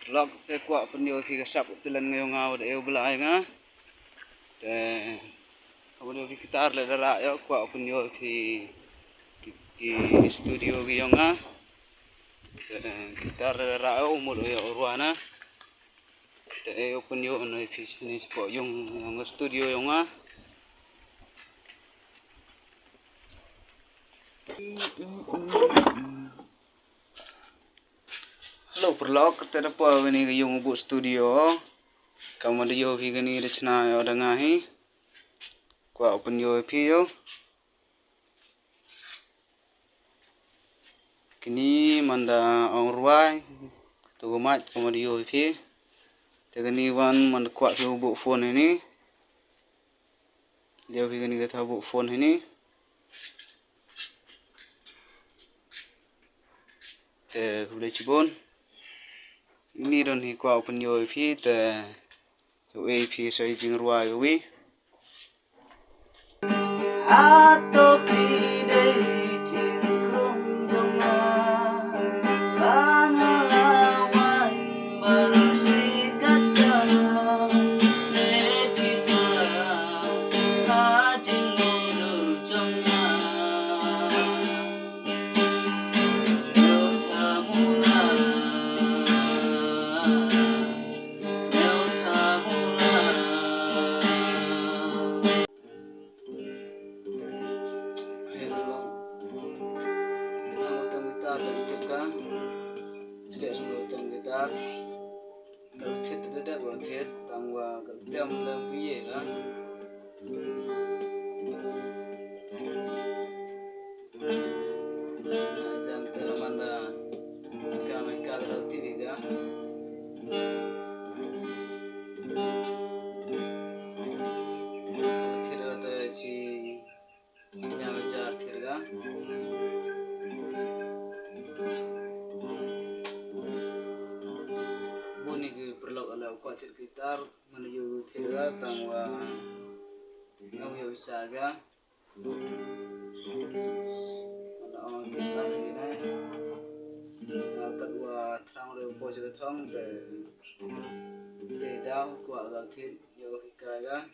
vlog te kwa penyo ki kasap tulan ngayong ngaw de belai nga te kemudian gitar le dara yo kwa penyo ki studio ki yo nga te gitar le dara yo umur yo ruana te yo penyo no fi sini po yung studio yo nga Halo vlog te po gani yung bu studio kamu yo ki gani rechna yo dangahi kwa open yo pi yo kini manda ong ruai tu mat kamu yo pi te gani wan manda kwa ki bu phone ini dia ki gani ka bu phone ini te boleh cibon ini don hi kwa open yo pi te yo pi sai jing ruai wi Ato pide chin krong jonga pangalawan baru sikat dana nere pisa kajing mulu jonga sel tamula gitar kalau thiết tidak buat thiết tangwa kalau tiam lebih ya kan jangan termanda kami kalau TV kan tidak ada si nyala jar tidak kan kuatir gitar menuju tira tangwa ngau yo saga mana orang kisah ini kedua trang re po se thong de dau kwa ga thit yo hikaga